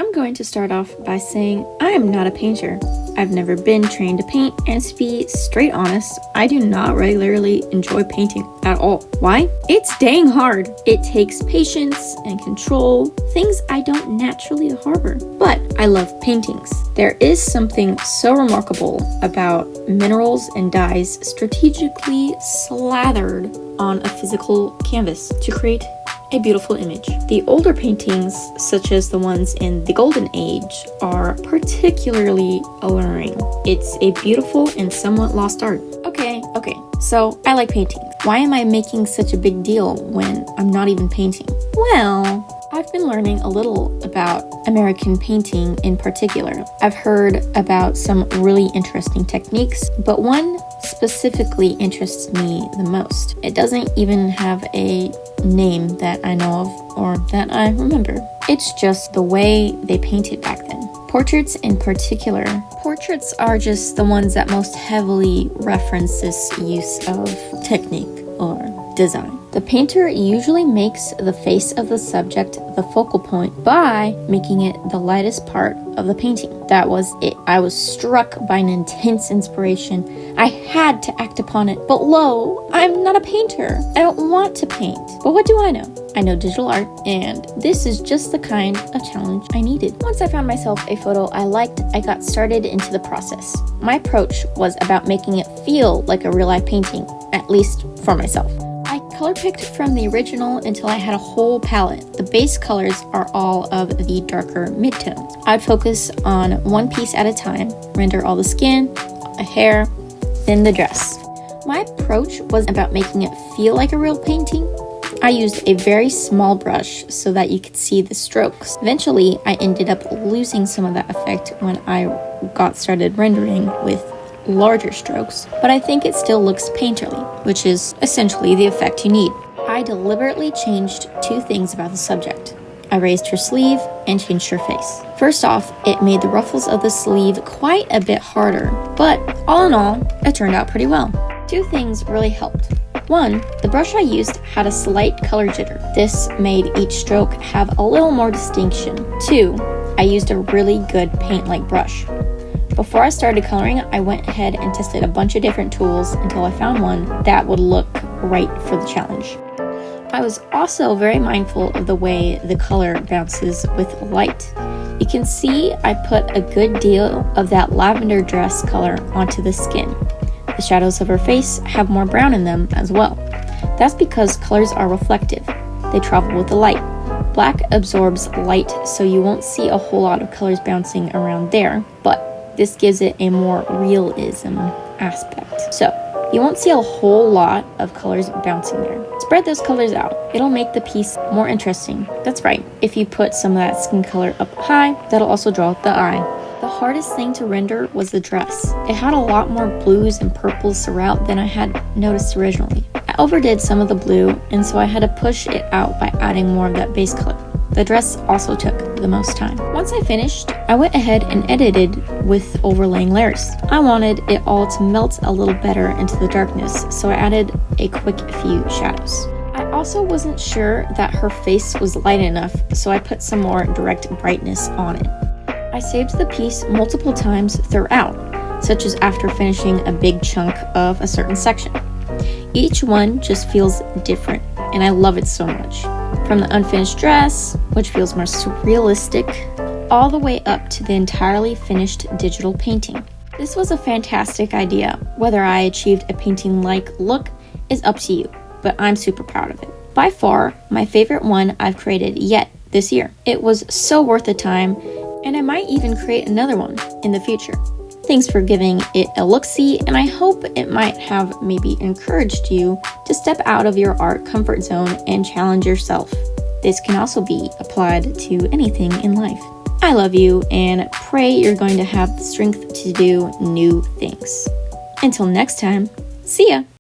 I'm going to start off by saying I am not a painter. I've never been trained to paint, and to be straight honest, I do not regularly enjoy painting at all. Why? It's dang hard. It takes patience and control, things I don't naturally harbor. But I love paintings. There is something so remarkable about minerals and dyes strategically slathered on a physical canvas to create a beautiful image. The older paintings, such as the ones in the Golden Age, are particularly alluring. It's a beautiful and somewhat lost art. Okay, so I like painting. Why am I making such a big deal when I'm not even painting? Well, I've been learning a little about American painting in particular. I've heard about some really interesting techniques, but one specifically interests me the most. It doesn't even have a name that I know of or that I remember. It's just the way they painted back then. Portraits in particular. Portraits are just the ones that most heavily reference this use of technique or design. The painter usually makes the face of the subject the focal point by making it the lightest part of the painting. That was it. I was struck by an intense inspiration. I had to act upon it. But lo, I'm not a painter. I don't want to paint. But what do I know? I know digital art, and this is just the kind of challenge I needed. Once I found myself a photo I liked, I got started into the process. My approach was about making it feel like a real-life painting, at least for myself. I color picked from the original until I had a whole palette. The base colors are all of the darker midtones. I'd focus on one piece at a time, render all the skin, a hair, then the dress. My approach was about making it feel like a real painting. I used a very small brush so that you could see the strokes. Eventually, I ended up losing some of that effect when I got started rendering with larger strokes, but I think it still looks painterly, which is essentially the effect you need. I deliberately changed two things about the subject. I raised her sleeve and changed her face. First off, it made the ruffles of the sleeve quite a bit harder, but all in all, it turned out pretty well. Two things really helped. One, the brush I used had a slight color jitter. This made each stroke have a little more distinction. Two, I used a really good paint-like brush. Before I started coloring, I went ahead and tested a bunch of different tools until I found one that would look right for the challenge. I was also very mindful of the way the color bounces with light. You can see I put a good deal of that lavender dress color onto the skin. The shadows of her face have more brown in them as well. That's because colors are reflective. They travel with the light. Black absorbs light, so you won't see a whole lot of colors bouncing around there, but this gives it a more realism aspect. So you won't see a whole lot of colors bouncing there. Spread those colors out. It'll make the piece more interesting. That's right. If you put some of that skin color up high, that'll also draw the eye. The hardest thing to render was the dress. It had a lot more blues and purples throughout than I had noticed originally. I overdid some of the blue, and so I had to push it out by adding more of that base color. The dress also took the most time. Once I finished, I went ahead and edited with overlaying layers. I wanted it all to melt a little better into the darkness, so I added a quick few shadows. I also wasn't sure that her face was light enough, so I put some more direct brightness on it. I saved the piece multiple times throughout, such as after finishing a big chunk of a certain section. Each one just feels different, and I love it so much. From the unfinished dress, which feels more surrealistic, all the way up to the entirely finished digital painting. This was a fantastic idea. Whether I achieved a painting-like look is up to you, but I'm super proud of it. By far, my favorite one I've created yet this year. It was so worth the time, and I might even create another one in the future. Thanks for giving it a look-see, and I hope it might have maybe encouraged you to step out of your art comfort zone and challenge yourself. This can also be applied to anything in life. I love you and pray you're going to have the strength to do new things. Until next time, see ya!